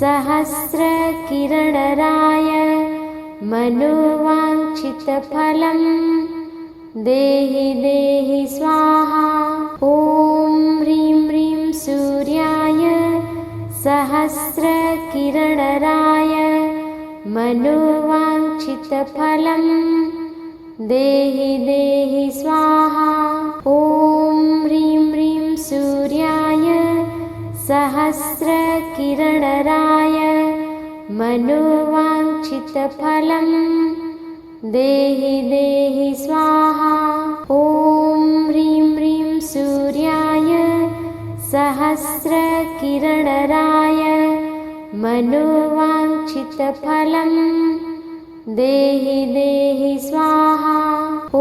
सहस्रकिरणराय मनोवाञ्छितफलं देहि देहि स्वाहा। ॐ ह्रीं ह्रीं सूर्याय सहस्रकिरणराय मनोवाञ्छितफलं देहि देहि स्वाहा। ॐ ह्रीं ह्रीं सूर्याय सहस्रकिरणराय मनोवाञ्छितफलं देहि देहि स्वाहा। ॐ ह्रीं ह्रीं सूर्याय सहस्रकिरणराय मनोवाञ्छितफलं देहि देहि स्वाहा। ॐ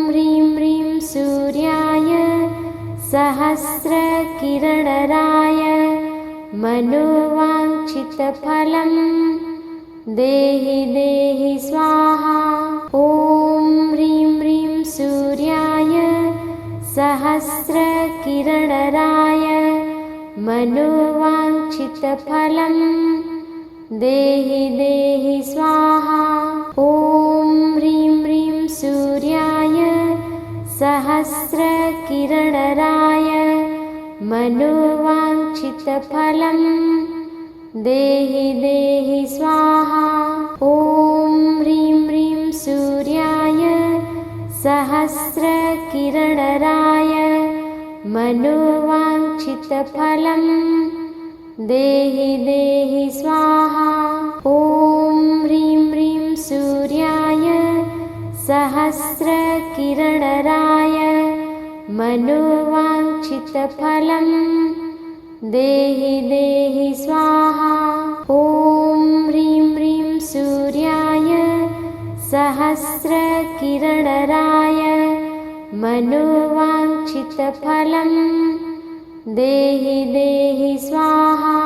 ह्रीं ह्रीं सूर्याय सहस्रकिरणराय मनोवाञ्छितफलं देहि देहि स्वाहा। ॐ ह्रीं ह्रीं सूर्याय सहस्रकिरणराय मनोवाञ्छितफलं देहि देहि स्वाहा। ॐ ह्रीं ह्रीं सूर्याय सहस्रकिरणराय मनोवाञ्छितफलं देहि देहि स्वाहा। ॐ ह्रीं ह्रीं सूर्याय सहस्रकिरणराय मनोवाञ्छितफलं देहि देहि स्वाहा। ॐ ह्रीं ह्रीं सूर्याय सहस्रकिरणराय मनोवाञ्छितफलं देहि देहि स्वाहा। ॐ ह्रीं ह्रीं सूर्याय सहस्रकिरणराय मनोवाञ्छितफलं देहि देहि स्वाहा।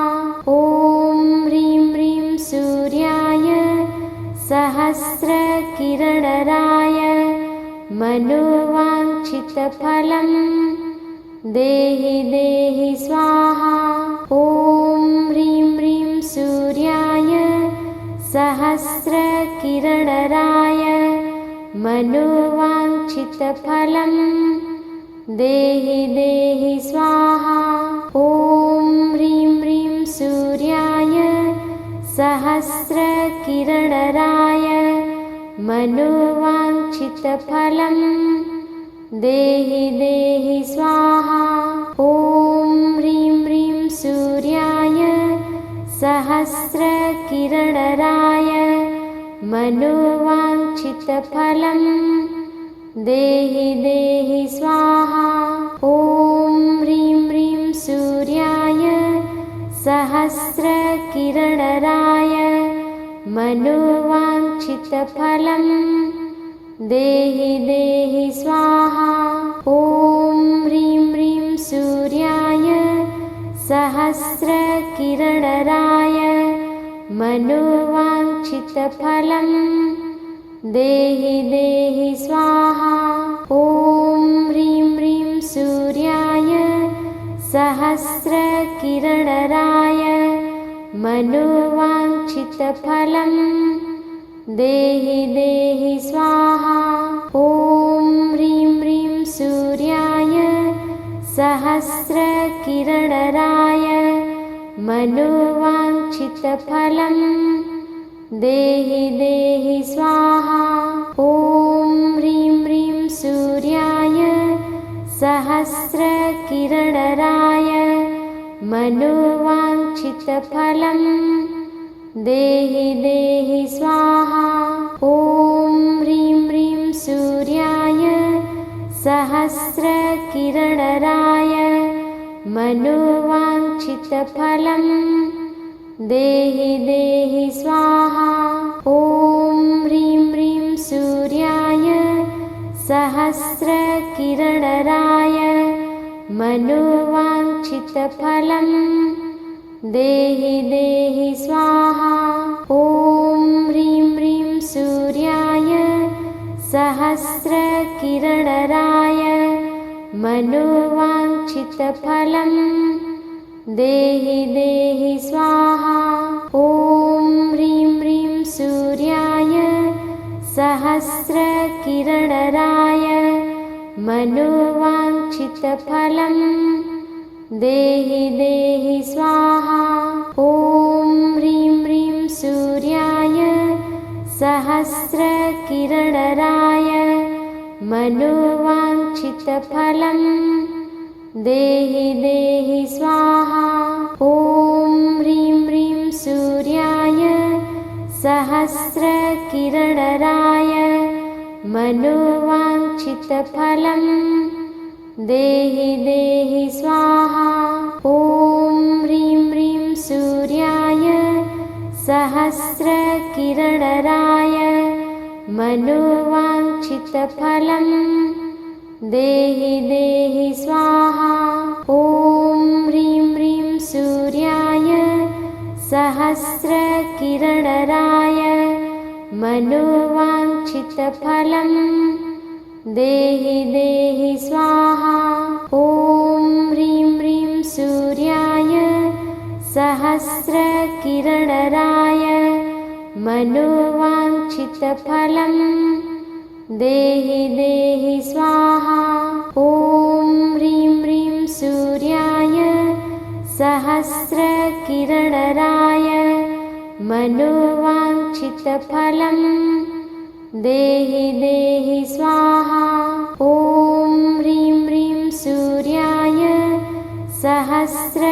ॐ ह्रीं ह्रीं सूर्याय सहस्रकिरणराय मनोवाञ्छितफलं देहि देहि स्वाहा। ॐ ह्रीं ह्रीं सूर्याय सहस्रकिरणराय मनोवाञ्छितफलं देहि देहि स्वाहा। ॐ ह्रीं ह्रीं सूर्याय सहस्रकिरणराय मनोवाञ्छितफलं देहि देहि स्वाहा। ॐ ह्रीं ह्रीं सूर्याय सहस्रकिरणराय मनोवाञ्छितफलं देहि देहि स्वाहा। ॐ ह्रीं ह्रीं सूर्याय सहस्रकिरणराय मनोवाञ्छितफलं देहि देहि स्वाहा। ॐ ह्रीं ह्रीं सूर्याय सहस्रकिरणराय मनोवाञ्छितफलं देहि देहि स्वाहा। ॐ ह्रीं ह्रीं सूर्याय सहस्रकिरणराय मनोवाञ्छितफलं देहि देहि स्वाहा। ॐ ह्रीं ह्रीं सूर्याय सहस्रकिरणराय मनोवाञ्छितफलं देहि देहि स्वाहा। ॐ ह्रीं ह्रीं सूर्याय सहस्रकिरणराय मनोवाञ्छितफलं देहि देहि स्वाहा। ॐ ह्रीं ह्रीं सूर्याय सहस्रकिरणराय मनोवाञ्छितफलं देहि देहि स्वाहा। ॐ ह्रीं ह्रीं सूर्याय सहस्रकिरणराय मनोवाञ्छितफलं देहि देहि स्वाहा। ॐ ह्रीं ह्रीं सूर्याय सहस्रकिरणराय मनोवाञ्छितफलं देहि देहि स्वाहा। ॐ ह्रीं ह्रीं सूर्याय सहस्रकिरणराय मनोवाञ्छितफलं देहि देहि स्वाहा। ॐ ह्रीं ह्रीं सूर्याय सहस्रकिरणराय मनोवाञ्छितफलं देहि देहि स्वाहा। ॐ ह्रीं ह्रीं सूर्याय सहस्रकिरणराय मनोवाञ्छितफलं देहि देहि स्वाहा। ॐ ह्रीं ह्रीं सूर्याय सहस्रकिरणराय मनोवाञ्छितफलं देहि देहि स्वाहा। ॐ ह्रीं ह्रीं सूर्याय सहस्रकिरणराय मनोवाञ्छितफलं देहि देहि स्वाहा। ॐ ह्रीं ह्रीं सूर्याय सहस्रकिरणराय मनोवाञ्छितफलं देहि देहि स्वाहा। ॐ ह्रीं ह्रीं सूर्याय सहस्रकिरणराय मनोवाञ्छितफलं देहि देहि स्वाहा। ॐ ह्रीं ह्रीं सूर्याय सहस्रकिरणराय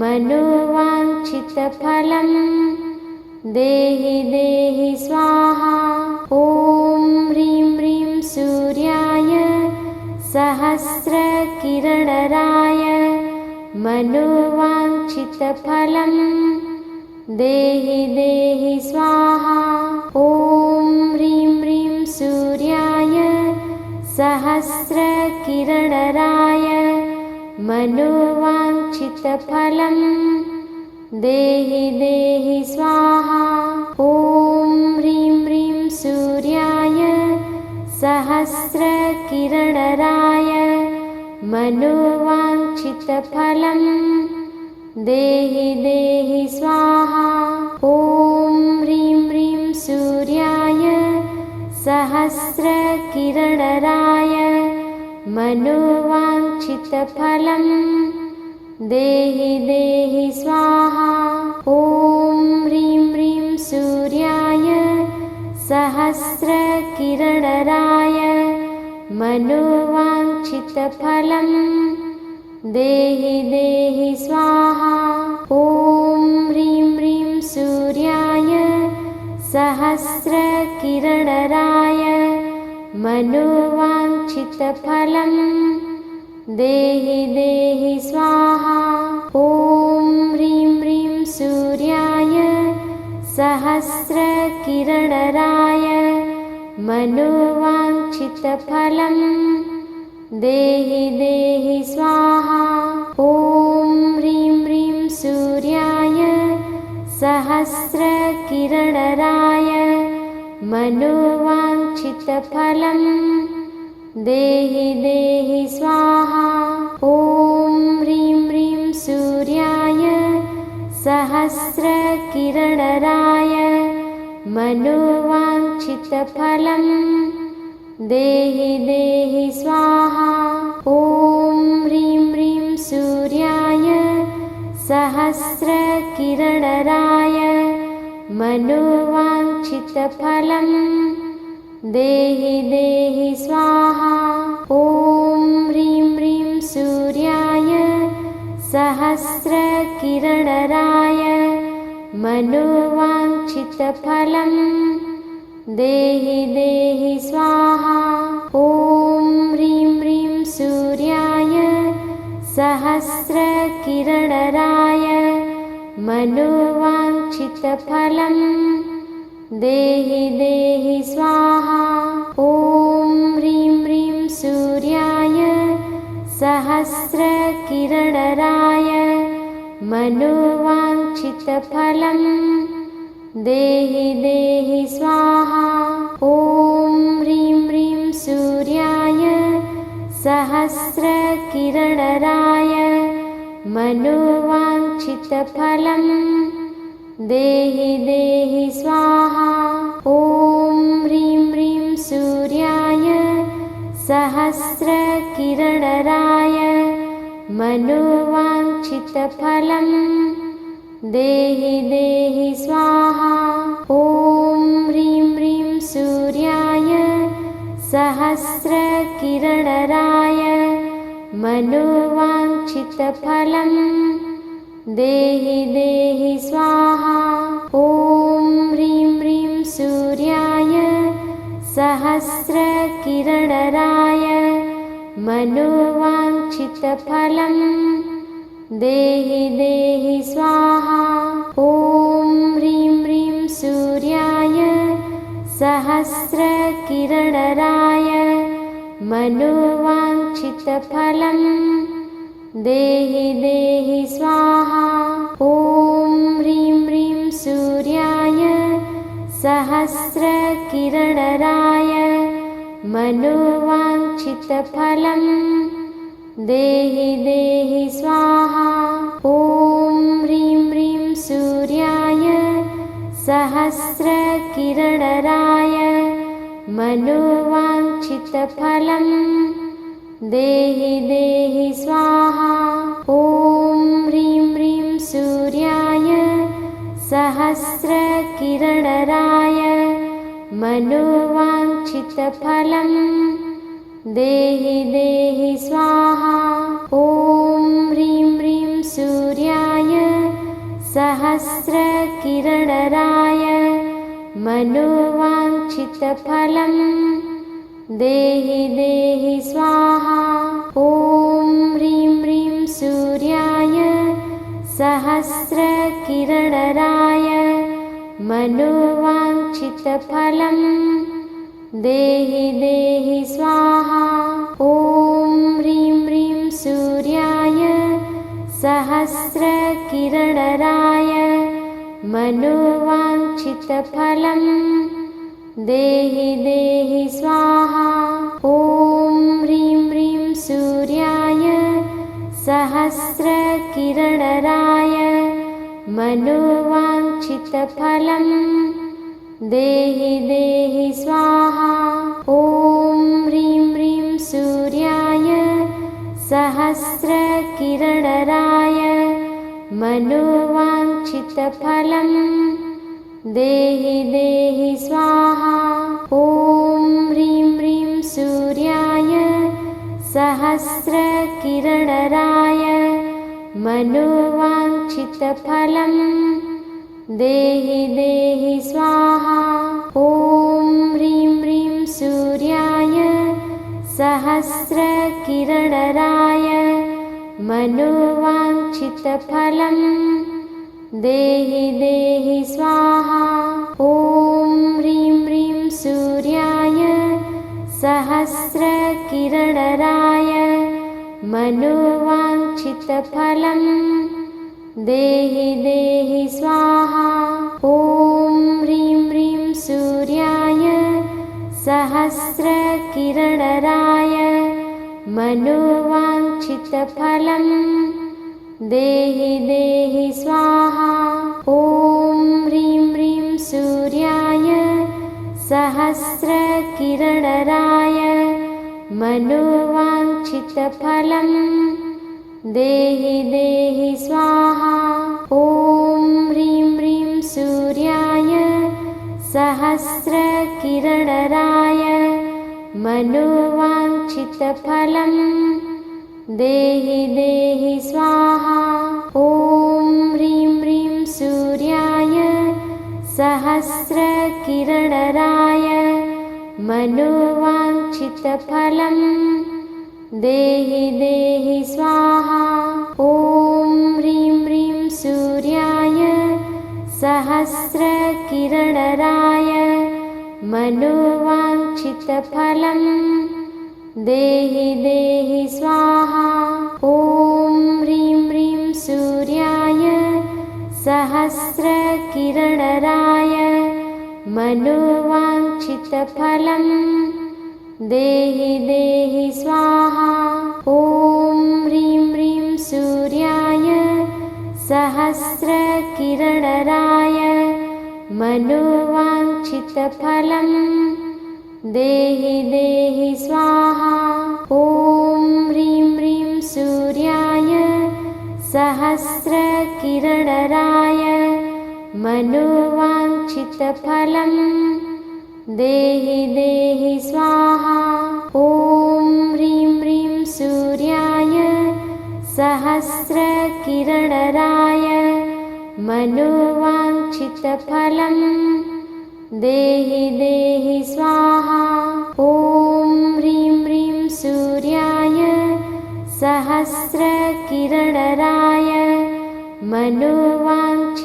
मनोवाञ्छितफलं देहि देहि स्वाहा। ॐ ह्रीं ह्रीं सूर्याय सहस्रकिरणराय मनोवाञ्छितफलं देहि देहि स्वाहा। ॐ ह्रीं ह्रीं सूर्याय सहस्रकिरणराय मनोवाञ्छितफलं देहि देहि स्वाहा। ॐ ह्रीं ह्रीं सूर्याय सहस्रकिरणराय मनोवाञ्छितफलं देहि देहि स्वाहा। ॐ ह्रीं ह्रीं सूर्याय सहस्रकिरणराय मनोवाञ्छितफलं देहि देहि स्वाहा। ॐ ह्रीं ह्रीं सूर्याय सहस्रकिरणराय मनोवाञ्छितफलं देहि देहि स्वाहा। ॐ ह्रीं ह्रीं सूर्याय सहस्रकिरणराय मनोवाञ्छितफलं देहि देहि स्वाहा। ॐ ह्रीं ह्रीं सूर्याय सहस्रकिरणराय मनोवाञ्छितफलं देहि देहि स्वाहा। ॐ ह्रीं ह्रीं सूर्याय सहस्रकिरणराय मनोवाञ्छितफलं देहि देहि स्वाहा। ॐ ह्रीं ह्रीं सूर्याय सहस्रकिरणराय मनोवाञ्छितफलं देहि देहि स्वाहा। ॐ ह्रीं ह्रीं सूर्याय सहस्रकिरणराय मनोवाञ्छितफलं देहि देहि स्वाहा। ॐ ह्रीं ह्रीं सूर्याय सहस्रकिरणराय मनोवाञ्छितफलं देहि देहि स्वाहा। ॐ ह्रीं ह्रीं सूर्याय सहस्रकिरणराय मनोवाञ्छितफलं देहि देहि स्वाहा। ॐ ह्रीं ह्रीं सूर्याय सहस्रकिरणराय मनोवाञ्छितफलं देहि देहि स्वाहा। ॐ ह्रीं ह्रीं सूर्याय सहस्रकिरणराय मनोवाञ्छितफलं देहि देहि स्वाहा। ॐ ह्रीं ह्रीं सूर्याय सहस्रकिरणराय मनोवाञ्छितफलं देहि देहि स्वाहा। ॐ ह्रीं ह्रीं सूर्याय सहस्रकिरणराय मनोवाञ्छितफलं देहि देहि स्वाहा। ॐ ह्रीं ह्रीं सूर्याय सहस्रकिरणराय मनोवाञ्छितफलं देहि देहि स्वाहा। ॐ ह्रीं ह्रीं सूर्याय सहस्रकिरणराय मनोवाञ्छितफलं देहि देहि स्वाहा। ॐ ह्रीं ह्रीं सूर्याय सहस्रकिरणराय मनोवाञ्छितफलं देहि देहि स्वाहा। ॐ ह्रीं ह्रीं सूर्याय सहस्रकिरणराय मनोवाञ्छितफलं देहि देहि स्वाहा। ॐ ह्रीं ह्रीं सूर्याय सहस्रकिरणराय मनोवाञ्छितफलं देहि देहि स्वाहा। ॐ ह्रीं ह्रीं सूर्याय सहस्रकिरणराय मनोवाञ्छितफलं देहि देहि स्वाहा। ॐ ह्रीं ह्रीं सूर्याय सहस्रकिरणराय मनोवाञ्छितफलं देहि देहि स्वाहा। ॐ ह्रीं ह्रीं सूर्याय सहस्रकिरणराय मनोवाञ्छितफलं देहि देहि स्वाहा। ॐ ह्रीं ह्रीं सूर्याय सहस्रकिरणराय मनोवाञ्छितफलं देहि देहि स्वाहा। ॐ ह्रीं ह्रीं सूर्याय सहस्रकिरणराय मनोवाञ्छितफलं देहि देहि स्वाहा। ॐ ह्रीं ह्रीं सूर्याय सहस्रकिरणराय मनोवाञ्छितफलं देहि देहि स्वाहा। ॐ ह्रीं ह्रीं सूर्याय सहस्रकिरणराय मनोवाञ्छितफलं देहि देहि स्वाहा। ॐ ह्रीं ह्रीं सूर्याय सहस्रकिरणराय मनोवाञ्छितफलं देहि देहि स्वाहा। ॐ ह्रीं ह्रीं सूर्याय सहस्रकिरणराय मनोवाञ्छितफलं देहि देहि स्वाहा। ॐ ह्रीं ह्रीं सूर्याय सहस्रकिरणराय मनोवाञ्छितफलं देहि देहि स्वाहा। ॐ ह्रीं ह्रीं सूर्याय सहस्रकिरणराय मनोवाञ्छितफलं देहि देहि स्वाहा। ॐ ह्रीं ह्रीं सूर्याय सहस्रकिरणराय मनोवाञ्छितफलं देहि देहि स्वाहा। ॐ ह्रीं ह्रीं सूर्याय सहस्रकिरणराय मनोवाञ्छितफलं देहि देहि स्वाहा। ॐ ह्रीं ह्रीं सूर्याय सहस्रकिरणराय मनोवाञ्छितफलं देहि देहि स्वाहा। ॐ ह्रीं ह्रीं सूर्याय सहस्रकिरणराय मनोवाञ्छितफलं देहि देहि स्वाहा। ॐ ह्रीं ह्रीं सूर्याय सहस्रकिरणराय मनोवाञ्छितफलं देहि देहि स्वाहा। ॐ ह्रीं ह्रीं सूर्याय सहस्रकिरणराय मनोवाञ्छितफलं देहि देहि स्वाहा। ॐ ह्रीं ह्रीं सूर्याय सहस्रकिरणराय मनोवाञ्छितफलं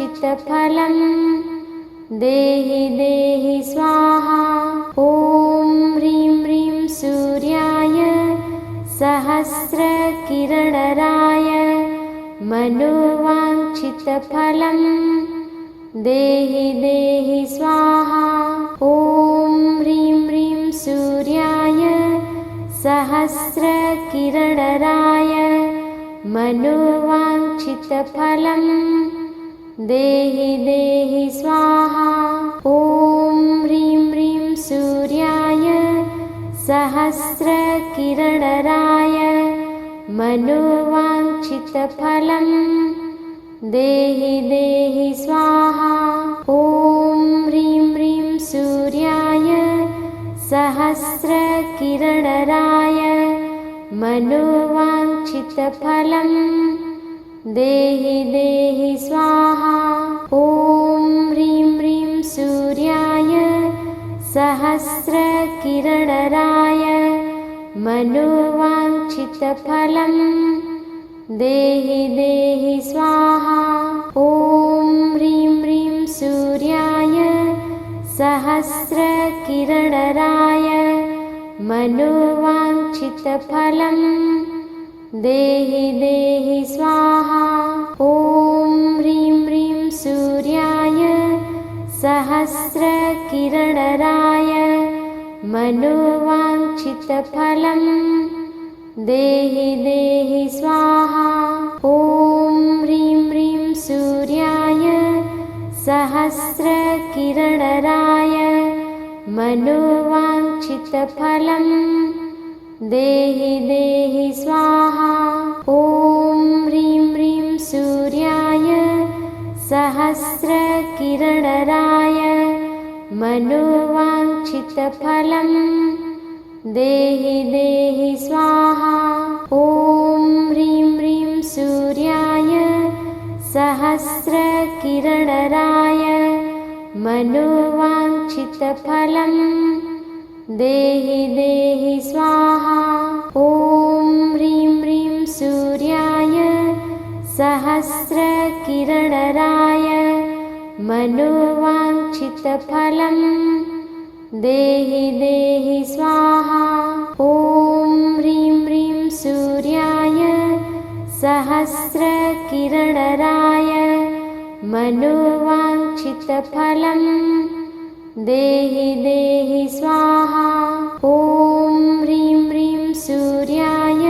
देहि देहि स्वाहा। ॐ ह्रीं ह्रीं सूर्याय सहस्रकिरणराय मनोवाञ्छितफलं देहि देहि स्वाहा। ॐ ह्रीं ह्रीं सूर्याय सहस्रकिरणराय मनोवाञ्छितफलं देहि देहि स्वाहा। ॐ ह्रीं ह्रीं सूर्याय सहस्रकिरणराय मनोवाञ्छितफलं देहि देहि स्वाहा। ॐ ह्रीं ह्रीं सूर्याय सहस्रकिरणराय मनोवाञ्छितफलं देहि देहि स्वाहा। ॐ ह्रीं ह्रीं सूर्याय सहस्रकिरणराय मनोवाञ्छितफलं देहि देहि स्वाहा। ॐ ह्रीं ह्रीं सूर्याय सहस्रकिरणराय मनोवाञ्छितफलं देहि देहि स्वाहा। ॐ ह्रीं ह्रीं सूर्याय सहस्रकिरणराय मनोवाञ्छितफलं देहि देहि स्वाहा। ॐ ह्रीं ह्रीं सूर्याय सहस्रकिरणराय मनोवाञ्छितफलं देहि देहि स्वाहा। ॐ ह्रीं ह्रीं सूर्याय सहस्रकिरणराय मनोवाञ्छितफलं देहि देहि स्वाहा। ॐ ह्रीं ह्रीं सूर्याय सहस्रकिरणराय मनोवाञ्छितफलं देहि देहि स्वाहा। ॐ ह्रीं ह्रीं सूर्याय सहस्रकिरणराय मनोवाञ्छितफलं देहि देहि स्वाहा। ॐ ह्रीं ह्रीं सूर्याय सहस्रकिरणराय मनोवाञ्छितफलं देहि देहि स्वाहा। ॐ ह्रीं ह्रीं सूर्याय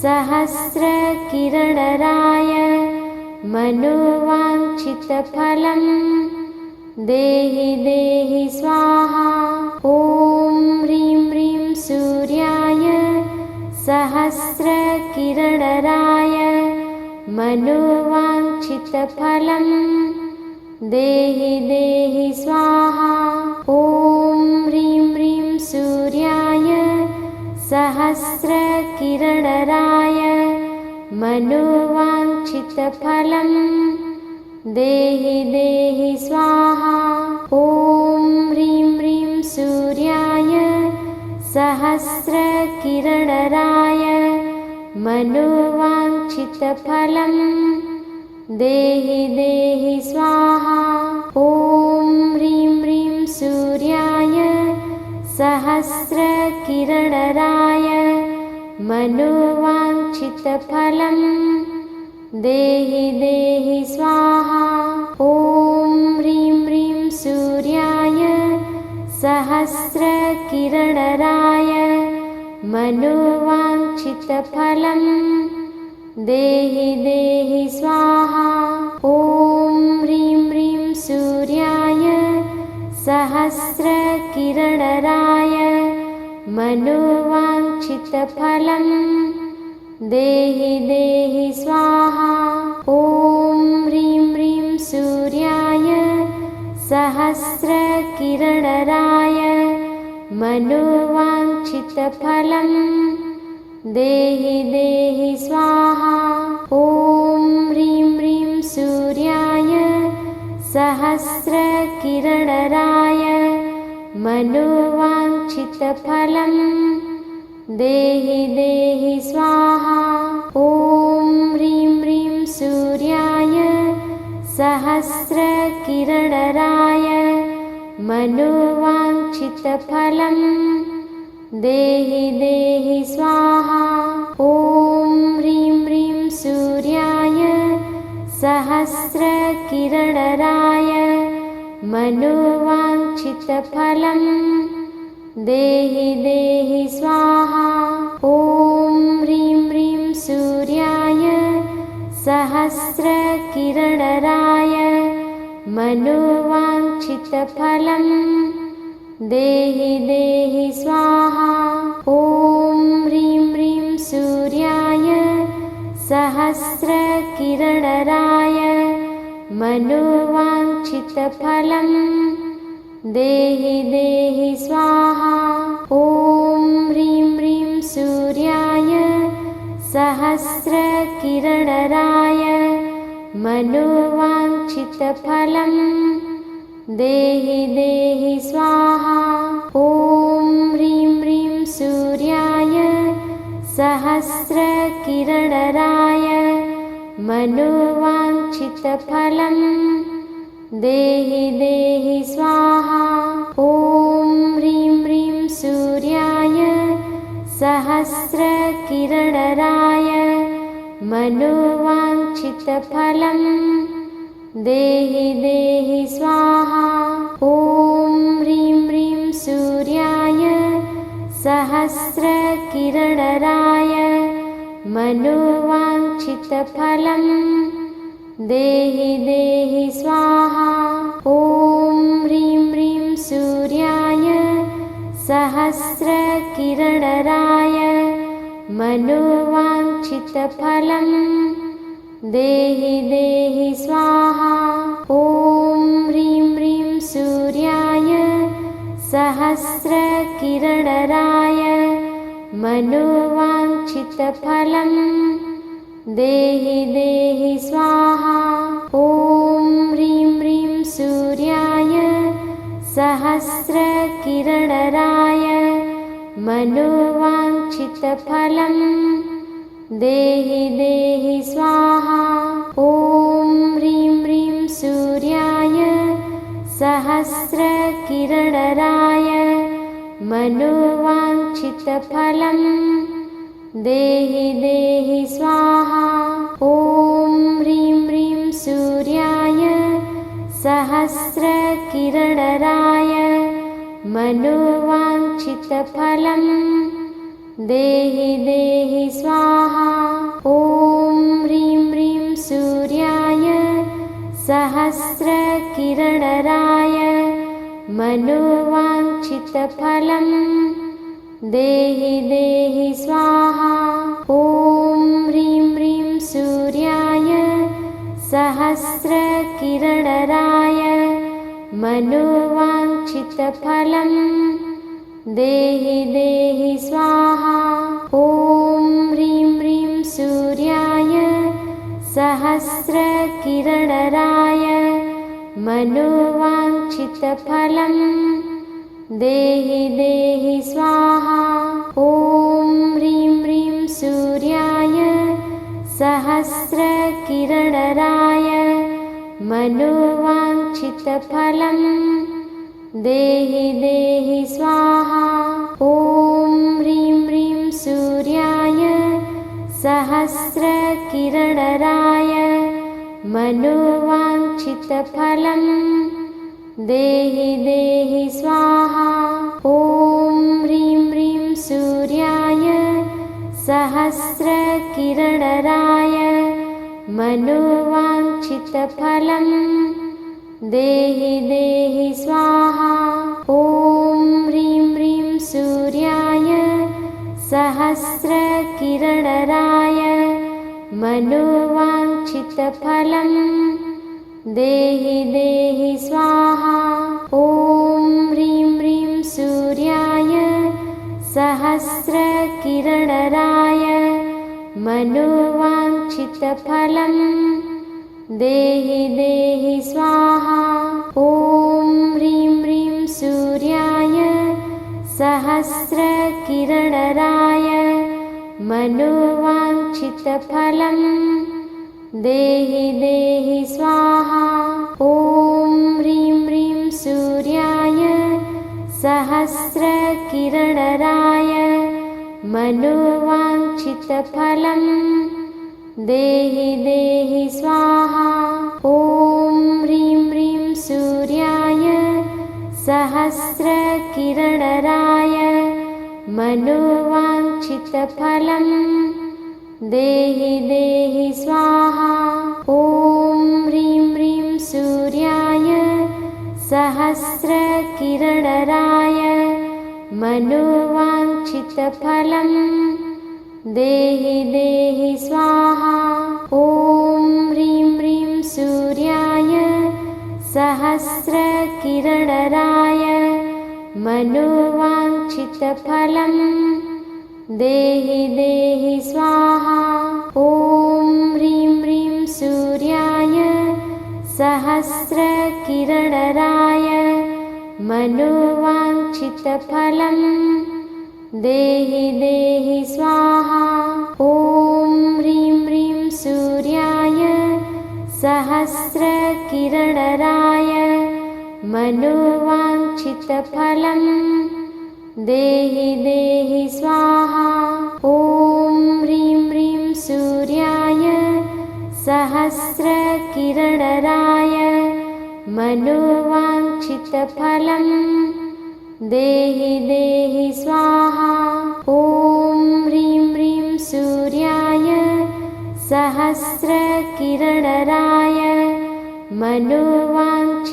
सहस्रकिरणराय मनोवाञ्छितफलं देहि देहि स्वाहा। ॐ ह्रीं ह्रीं सूर्याय सहस्रकिरणराय मनोवाञ्छितफलं देहि देहि स्वाहा। ॐ ह्रीं ह्रीं सूर्याय सहस्रकिरणराय मनोवाञ्छितफलं देहि देहि स्वाहा। ॐ ह्रीं ह्रीं सूर्याय सहस्रकिरणराय मनोवाञ्छितफलं देहि देहि स्वाहा। ॐ ह्रीं ह्रीं सूर्याय सहस्रकिरणराय मनोवाञ्छितफलं देहि देहि स्वाहा। ॐ ह्रीं ह्रीं सूर्याय सहस्रकिरणराय मनोवाञ्छितफलं देहि देहि स्वाहा। ॐ ह्रीं ह्रीं सूर्याय सहस्रकिरणराय मनोवाञ्छितफलं देहि देहि स्वाहा। ॐ ह्रीं ह्रीं सूर्याय सहस्रकिरणराय मनोवाञ्छितफलं देहि देहि स्वाहा। ॐ ह्रीं ह्रीं सूर्याय सहस्रकिरणराय मनोवाञ्छितफलं देहि देहि स्वाहा। ॐ ह्रीं ह्रीं सूर्याय सहस्रकिरणराय मनोवाञ्छितफलं देहि देहि स्वाहा। ॐ ह्रीं ह्रीं सूर्याय सहस्रकिरणराय मनोवाञ्छितफलं देहि देहि स्वाहा। ॐ ह्रीं ह्रीं सूर्याय सहस्रकिरणराय मनोवाञ्छितफलं देहि देहि स्वाहा। ॐ ह्रीं ह्रीं सूर्याय सहस्रकिरणराय मनोवाञ्छितफलं देहि देहि स्वाहा। ॐ ह्रीं ह्रीं सूर्याय सहस्रकिरणराय मनोवाञ्छितफलं देहि देहि स्वाहा। ॐ ह्रीं ह्रीं सूर्याय सहस्रकिरणराय मनोवाञ्छितफलं देहि देहि स्वाहा। ॐ ह्रीं ह्रीं सूर्याय सहस्रकिरणराय मनोवाञ्छितफलं देहि देहि स्वाहा। ॐ ह्रीं ह्रीं सूर्याय सहस्रकिरणराय मनोवाञ्छितफलं देहि देहि स्वाहा। ॐ ह्रीं ह्रीं सूर्याय सहस्रकिरणराय मनोवाञ्छितफलं देहि देहि स्वाहा। ॐ ह्रीं ह्रीं सूर्याय सहस्रकिरणराय मनोवाञ्छितफलं देहि देहि स्वाहा। ॐ ह्रीं ह्रीं सूर्याय सहस्रकिरणराय मनोवाञ्छितफलं देहि देहि स्वाहा। ॐ ह्रीं ह्रीं सूर्याय सहस्रकिरणराय मनोवाञ्छितफलं देहि देहि स्वाहा। ॐ ह्रीं ह्रीं सूर्याय सहस्रकिरणराय मनोवाञ्छितफलं देहि देहि स्वाहा। ॐ ह्रीं ह्रीं सूर्याय सहस्रकिरणराय मनोवाञ्छितफलं देहि देहि स्वाहा। ॐ ह्रीं ह्रीं सूर्याय सहस्रकिरणराय मनोवाञ्छितफलं देहि देहि स्वाहा। ॐ ह्रीं ह्रीं सूर्याय सहस्रकिरणराय मनोवाञ्छितफलं देहि देहि स्वाहा। ॐ ह्रीं ह्रीं सूर्याय सहस्रकिरणराय मनोवाञ्छितफलं देहि देहि स्वाहा। ॐ ह्रीं ह्रीं सूर्याय सहस्रकिरणराय मनोवाञ्छितफलं देहि देहि स्वाहा। ॐ ह्रीं ह्रीं सूर्याय सहस्रकिरणराय मनोवाञ्छितफलं देहि देहि स्वाहा। ॐ ह्रीं ह्रीं सूर्याय सहस्रकिरणराय मनोवाञ्छितफलं देहि देहि स्वाहा। ॐ ह्रीं ह्रीं सूर्याय सहस्रकिरणराय मनोवाञ्छितफलं देहि देहि स्वाहा। ॐ ह्रीं ह्रीं सूर्याय सहस्रकिरणराय मनोवाञ्छितफलं देहि देहि स्वाहा। ॐ ह्रीं ह्रीं सूर्याय सहस्रकिरणराय मनोवाञ्छितफलं देहि देहि स्वाहा। ॐ ह्रीं ह्रीं सूर्याय सहस्रकिरणराय मनोवाञ्छितफलं देहि देहि स्वाहा। ॐ ह्रीं ह्रीं सूर्याय सहस्रकिरणराय मनोवाञ्छितफलं देहि देहि स्वाहा। ॐ ह्रीं ह्रीं सूर्याय सहस्रकिरणराय मनोवाञ्छितफलं देहि देहि स्वाहा। ॐ ह्रीं ह्रीं सूर्याय सहस्रकिरणराय मनोवाञ्छितफलं देहि देहि स्वाहा। ॐ ह्रीं ह्रीं सूर्याय सहस्रकिरणराय मनोवाञ्छितफलं देहि देहि स्वाहा। ॐ ह्रीं ह्रीं सूर्याय सहस्रकिरणराय मनोवाञ्छितफलं देहि देहि स्वाहा। ॐ ह्रीं ह्रीं सूर्याय सहस्रकिरणराय मनोवाञ्छितफलं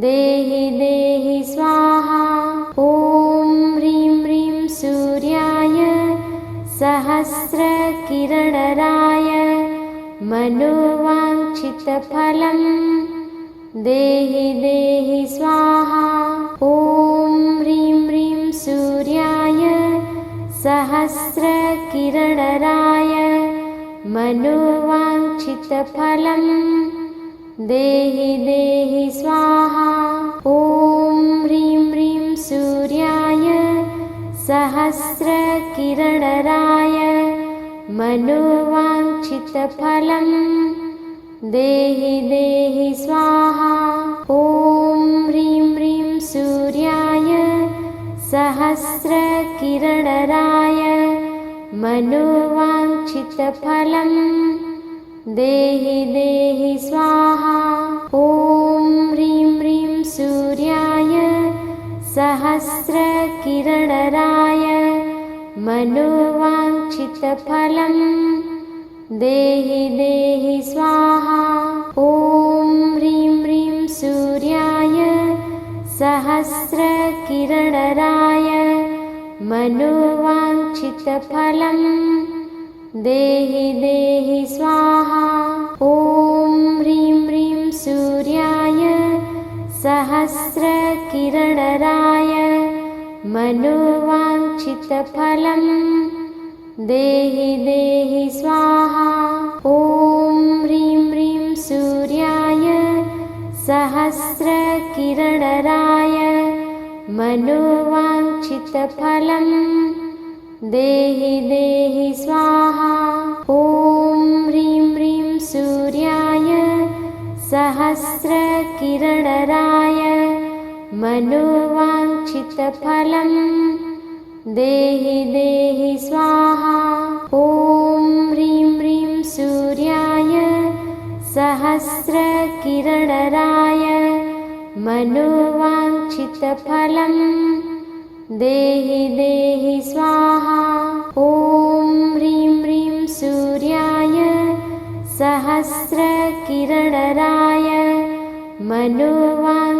देहि देहि स्वाहा। ॐ ह्रीं ह्रीं सूर्याय सहस्रकिरणराय मनोवाञ्छितफलं देहि देहि स्वाहा। ॐ ह्रीं ह्रीं सूर्याय सहस्रकिरणराय मनोवाञ्छितफलं देहि देहि स्वाहा। ॐ ह्रीं ह्रीं सूर्याय सहस्रकिरणराय मनोवाञ्छितफलं देहि देहि स्वाहा। ॐ ह्रीं ह्रीं सूर्याय सहस्रकिरणराय मनोवाञ्छितफलं देहि देहि स्वाहा। ॐ ह्रीं ह्रीं सूर्याय सहस्रकिरणराय मनोवाञ्छितफलं देहि देहि स्वाहा। ॐ ह्रीं ह्रीं सूर्याय सहस्रकिरणराय मनोवाञ्छितफलं देहि देहि स्वाहा। ॐ ह्रीं ह्रीं सूर्याय सहस्रकिरणराय मनोवाञ्छितफलं देहि देहि स्वाहा। ॐ ह्रीं ह्रीं सूर्याय सहस्रकिरणराय मनोवाञ्छितफलं देहि देहि स्वाहा। ॐ ह्रीं ह्रीं सूर्याय सहस्रकिरणराय मनोवाञ्छितफलं देहि देहि स्वाहा। ॐ ह्रीं ह्रीं सूर्याय सहस्रकिरणराय सहस्रकिरणराय मनोवाञ्छितफलं देहि देहि स्वाहा। ॐ ह्रीं ह्रीं सूर्याय सहस्रकिरणराय मनोवाञ्छितफलं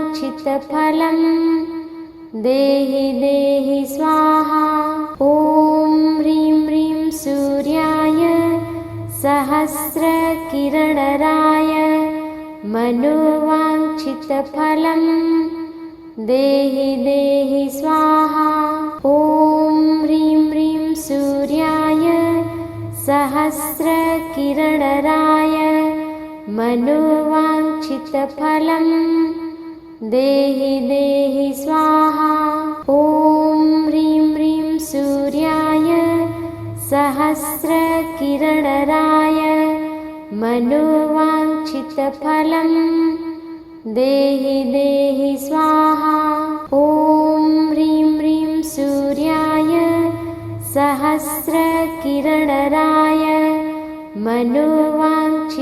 देहि देहि स्वाहा। ॐ ह्रीं ह्रीं सूर्याय सहस्रकिरणराय मनोवाञ्छितफलं देहि देहि स्वाहा। ॐ ह्रीं ह्रीं सूर्याय सहस्रकिरणराय मनोवाञ्छितफलं देहि देहि स्वाहा। ॐ ह्रीं ह्रीं सूर्याय सहस्रकिरणराय मनोवाञ्छितफलं देहि देहि स्वाहा। ॐ ह्रीं ह्रीं सूर्याय सहस्रकिरणराय मनोवाञ्छितफलं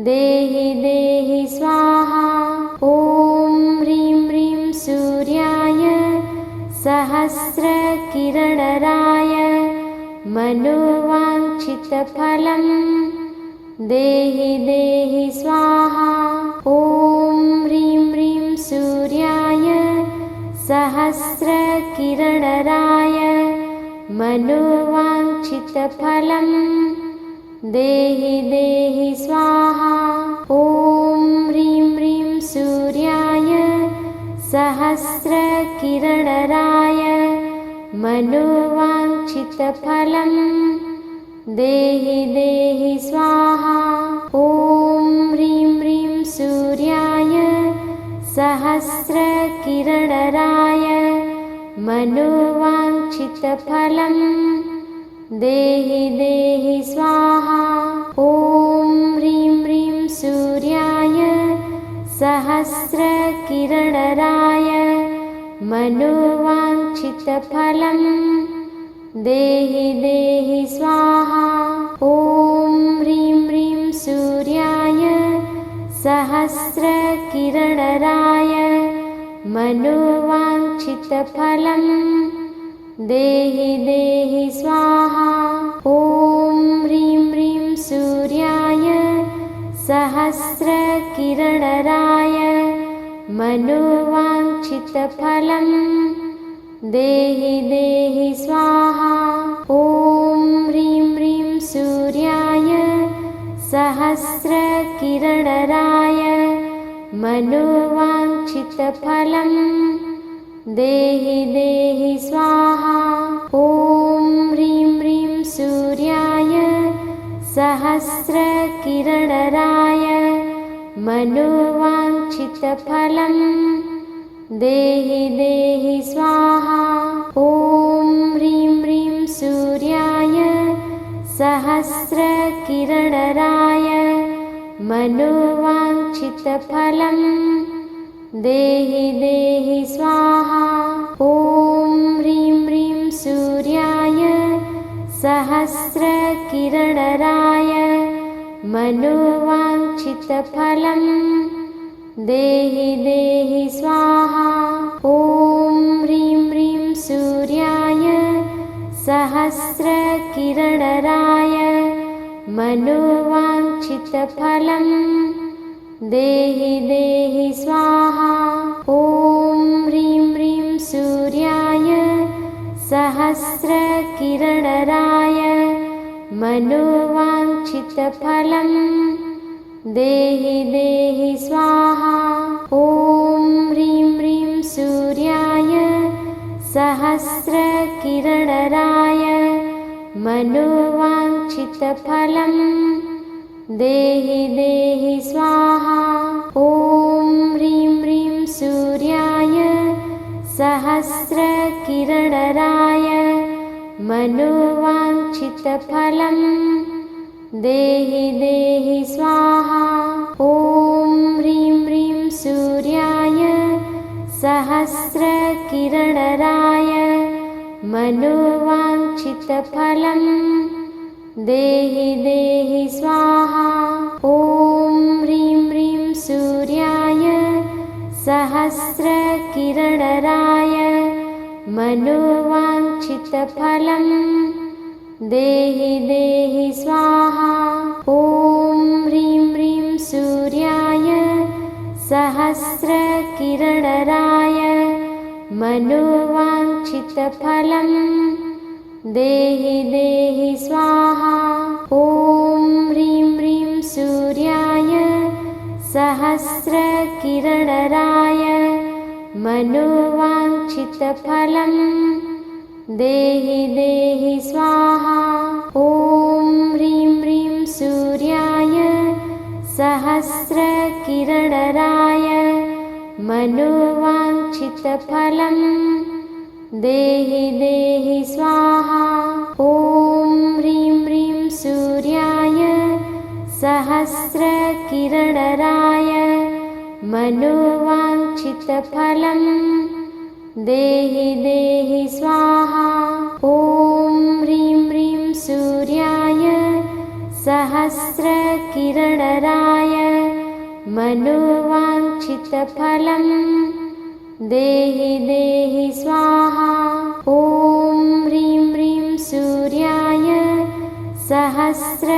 देहि देहि स्वाहा। ॐ ह्रीं ह्रीं सूर्याय सहस्रकिरणराय मनोवाञ्छितफलं देहि देहि स्वाहा। ॐ ह्रीं ह्रीं सूर्याय सहस्रकिरणराय मनोवाञ्छितफलं देहि देहि स्वाहा। ॐ ह्रीं ह्रीं सूर्याय सहस्रकिरणराय मनोवाञ्छितफलं देहि देहि स्वाहा। ॐ ह्रीं ह्रीं सूर्याय सहस्रकिरणराय मनोवाञ्छितफलं देहि देहि स्वाहा। ॐ ह्रीं ह्रीं सूर्याय सहस्रकिरणराय मनोवाञ्छितफलं देहि देहि स्वाहा। ॐ ह्रीं ह्रीं सूर्याय सहस्रकिरणराय मनोवाञ्छितफलं देहि देहि स्वाहा। ॐ ह्रीं ह्रीं सूर्याय सहस्रकिरणराय मनोवाञ्छितफलं देहि देहि स्वाहा। ॐ ह्रीं ह्रीं सूर्याय सहस्रकिरणराय मनोवाञ्छितफलं देहि देहि स्वाहा। ॐ ह्रीं ह्रीं सूर्याय सहस्रकिरणराय मनोवाञ्छितफलं देहि देहि स्वाहा। ॐ ह्रीं ह्रीं सूर्याय सहस्रकिरणराय मनोवाञ्छितफलं देहि देहि स्वाहा। ॐ ह्रीं ह्रीं सूर्याय सहस्रकिरणराय मनोवाञ्छितफलं देहि देहि स्वाहा। ॐ ह्रीं ह्रीं सूर्याय सहस्रकिरणराय मनोवाञ्छितफलं देहि देहि स्वाहा। ॐ ह्रीं ह्रीं सूर्याय सहस्रकिरणराय मनोवाञ्छितफलं देहि देहि स्वाहा। ॐ ह्रीं ह्रीं सूर्याय सहस्रकिरणराय मनोवाञ्छितफलं देहि देहि स्वाहा। ॐ ह्रीं ह्रीं सूर्याय सहस्रकिरणराय मनोवाञ्छितफलं देहि देहि स्वाहा। ॐ ह्रीं ह्रीं सूर्याय सहस्रकिरणराय मनोवाञ्छितफलं देहि देहि स्वाहा। ॐ ह्रीं ह्रीं सूर्याय सहस्रकिरणराय मनोवाञ्छितफलं देहि देहि स्वाहा। ॐ ह्रीं ह्रीं सूर्याय सहस्रकिरणराय मनोवाञ्छितफलं देहि देहि स्वाहा। ॐ ह्रीं ह्रीं सूर्याय सहस्रकिरणराय मनोवाञ्छितफलं देहि देहि स्वाहा। ॐ ह्रीं ह्रीं सूर्याय सहस्रकिरणराय मनोवाञ्छितफलं देहि देहि स्वाहा। ॐ ह्रीं ह्रीं सूर्याय सहस्रकिरणराय मनोवाञ्छितफलं देहि देहि स्वाहा। ॐ ह्रीं ह्रीं सूर्याय सहस्रकिरणराय मनोवाञ्छितफलं देहि देहि स्वाहा। ॐ ह्रीं ह्रीं सूर्याय सहस्रकिरणराय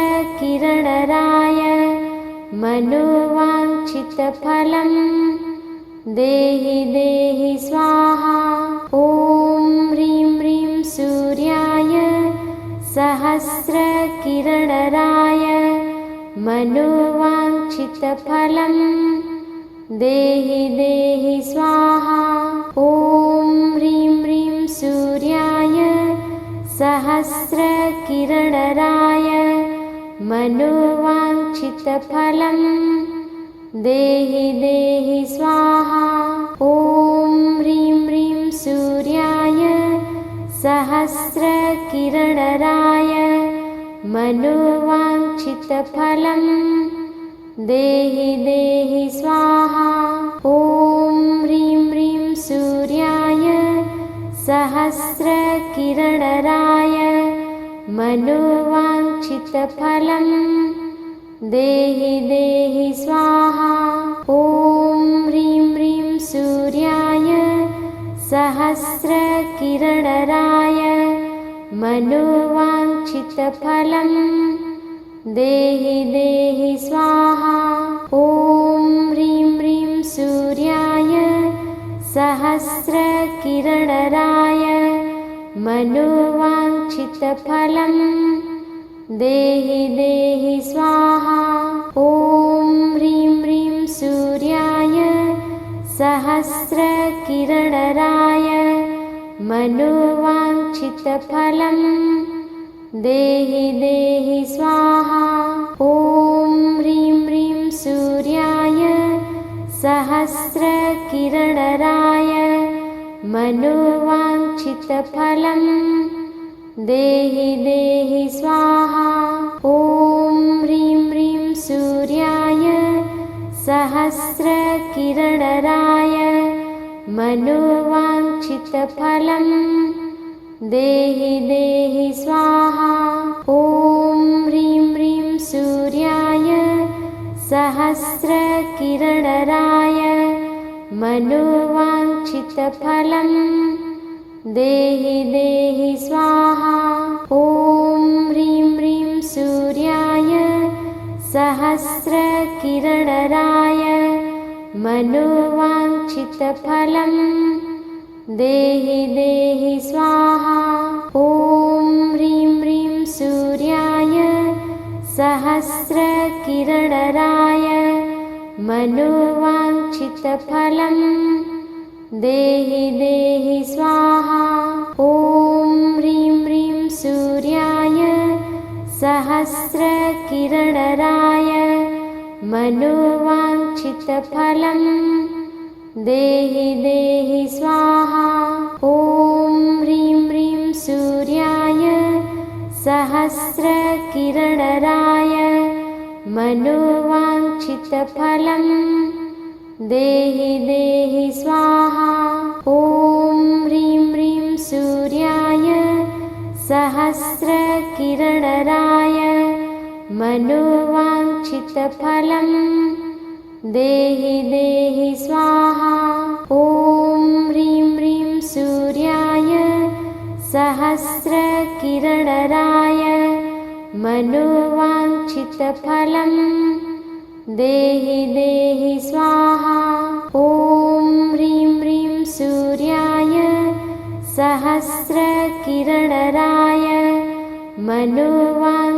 मनोवाञ्छितफलं देहि देहि स्वाहा। ॐ ह्रीं ह्रीं सूर्याय सहस्रकिरणराय मनोवाञ्छितफलं देहि देहि स्वाहा। ॐ ह्रीं ह्रीं सूर्याय सहस्रकिरणराय मनोवाञ्छितफलं देहि देहि स्वाहा। ॐ ह्रीं ह्रीं सूर्याय सहस्रकिरणराय मनोवाञ्छितफलं देहि देहि स्वाहा। ॐ ह्रीं ह्रीं सूर्याय सहस्रकिरणराय मनोवाञ्छितफलं देहि देहि स्वाहा। ॐ ह्रीं ह्रीं सूर्याय सहस्रकिरणराय मनोवाञ्छितफलं देहि देहि स्वाहा। ॐ ह्रीं ह्रीं सूर्याय सहस्रकिरणराय मनोवाञ्छितफलं देहि देहि स्वाहा। ॐ ह्रीं ह्रीं सूर्याय सहस्रकिरणराय मनोवाञ्छितफलं देहि देहि स्वाहा। ॐ ह्रीं ह्रीं सूर्याय सहस्रकिरणराय मनोवाञ्छितफलं देहि देहि स्वाहा। ॐ ह्रीं ह्रीं सूर्याय सहस्रकिरणराय मनोवाञ्छितफलं देहि देहि स्वाहा। ॐ ह्रीं ह्रीं सूर्याय सहस्रकिरणराय मनोवाञ्छितफलं देहि देहि स्वाहा। ॐ ह्रीं ह्रीं सूर्याय सहस्रकिरणराय मनोवाञ्छितफलं देहि देहि स्वाहा। ॐ ह्रीं ह्रीं सूर्याय सहस्रकिरणराय मनोवाञ्छितफलं देहि देहि स्वाहा। ॐ ह्रीं ह्रीं सूर्याय सहस्रकिरणराय मनोवाञ्छितफलं देहि देहि स्वाहा। ॐ ह्रीं ह्रीं सूर्याय सहस्रकिरणराय मनोवाञ्छितफलं देहि देहि स्वाहा। ॐ ह्रीं ह्रीं सूर्याय सहस्रकिरणराय मनोवाञ्छितफलं देहि देहि स्वाहा। ॐ ह्रीं ह्रीं सूर्याय सहस्रकिरणराय मनोवाञ्छितफलं देहि देहि स्वाहा। ॐ ह्रीं ह्रीं सूर्याय सहस्रकिरणराय मनोवाञ्छितफलं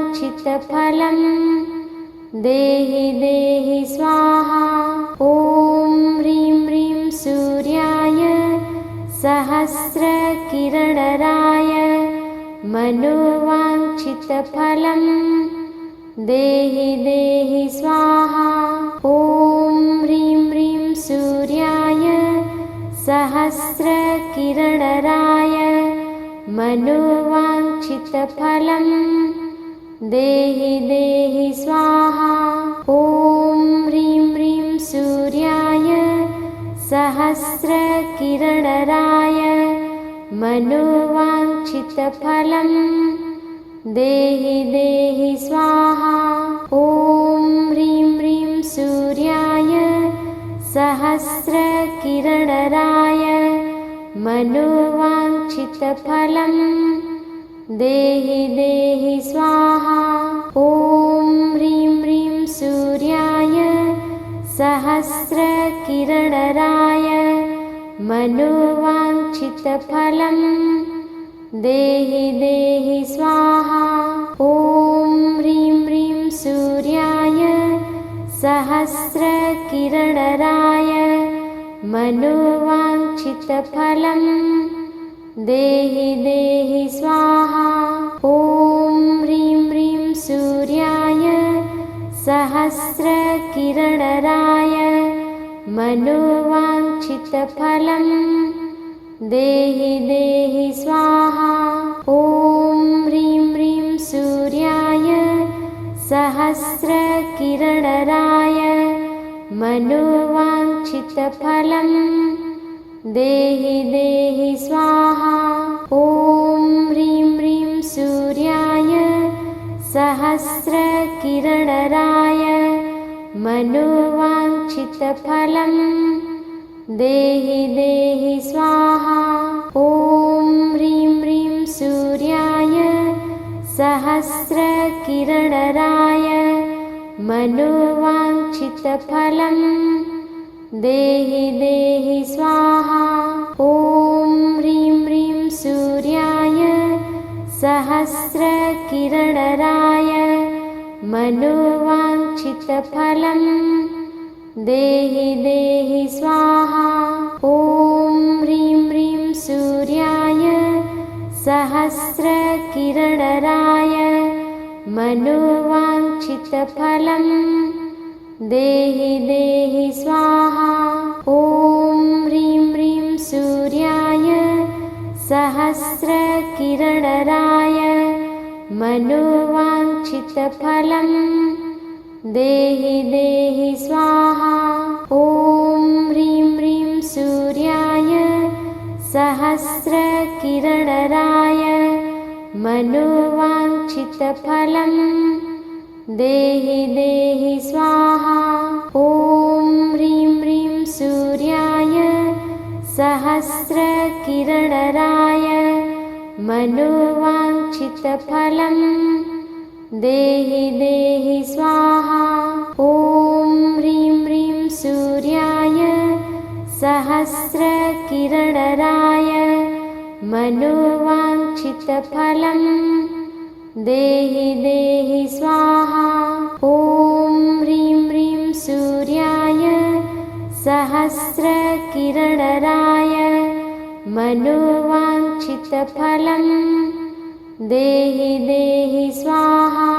देहि देहि स्वाहा। ॐ ह्रीं ह्रीं सूर्याय सहस्रकिरणराय मनोवाञ्छितफलं देहि देहि स्वाहा। ॐ ह्रीं ह्रीं सूर्याय सहस्रकिरणराय मनोवाञ्छितफलं देहि देहि स्वाहा। ॐ ह्रीं ह्रीं सूर्याय सहस्रकिरणराय मनोवाञ्छितफलं देहि देहि स्वाहा। ॐ ह्रीं ह्रीं सूर्याय सहस्रकिरणराय मनोवाञ्छितफलं देहि देहि स्वाहा। ॐ ह्रीं ह्रीं सूर्याय सहस्रकिरणराय मनोवाञ्छितफलं देहि देहि स्वाहा। ॐ ह्रीं ह्रीं सूर्याय सहस्रकिरणराय मनोवाञ्छितफलं देहि देहि स्वाहा। ॐ ह्रीं ह्रीं सूर्याय सहस्रकिरणराय मनोवाञ्छितफलं देहि देहि स्वाहा। ॐ ह्रीं ह्रीं सूर्याय सहस्रकिरणराय मनोवाञ्छितफलं देहि देहि स्वाहा। ॐ ह्रीं ह्रीं सूर्याय सहस्रकिरणराय मनोवाञ्छितफलं देहि देहि स्वाहा। ॐ ह्रीं ह्रीं सूर्याय सहस्रकिरणराय मनोवाञ्छितफलं देहि देहि स्वाहा। ॐ ह्रीं ह्रीं सूर्याय सहस्रकिरणराय मनोवाञ्छितफलं देहि देहि स्वाहा। ॐ ह्रीं ह्रीं सूर्याय सहस्रकिरणराय मनोवाञ्छितफलं देहि देहि स्वाहा। ॐ ह्रीं ह्रीं सूर्याय सहस्रकिरणराय मनोवाञ्छितफलं देहि देहि स्वाहा। ॐ ह्रीं ह्रीं सूर्याय सहस्रकिरणराय मनोवाञ्छितफलं देहि देहि स्वाहा। ॐ ह्रीं ह्रीं सूर्याय सहस्रकिरणराय मनोवाञ्छितफलं देहि देहि स्वाहा। ॐ ह्रीं ह्रीं सूर्याय सहस्रकिरणराय मनोवाञ्छितफलं देहि देहि स्वाहा। ॐ ह्रीं ह्रीं सूर्याय सहस्रकिरणराय मनोवाञ्छितफलं देहि देहि स्वाहा।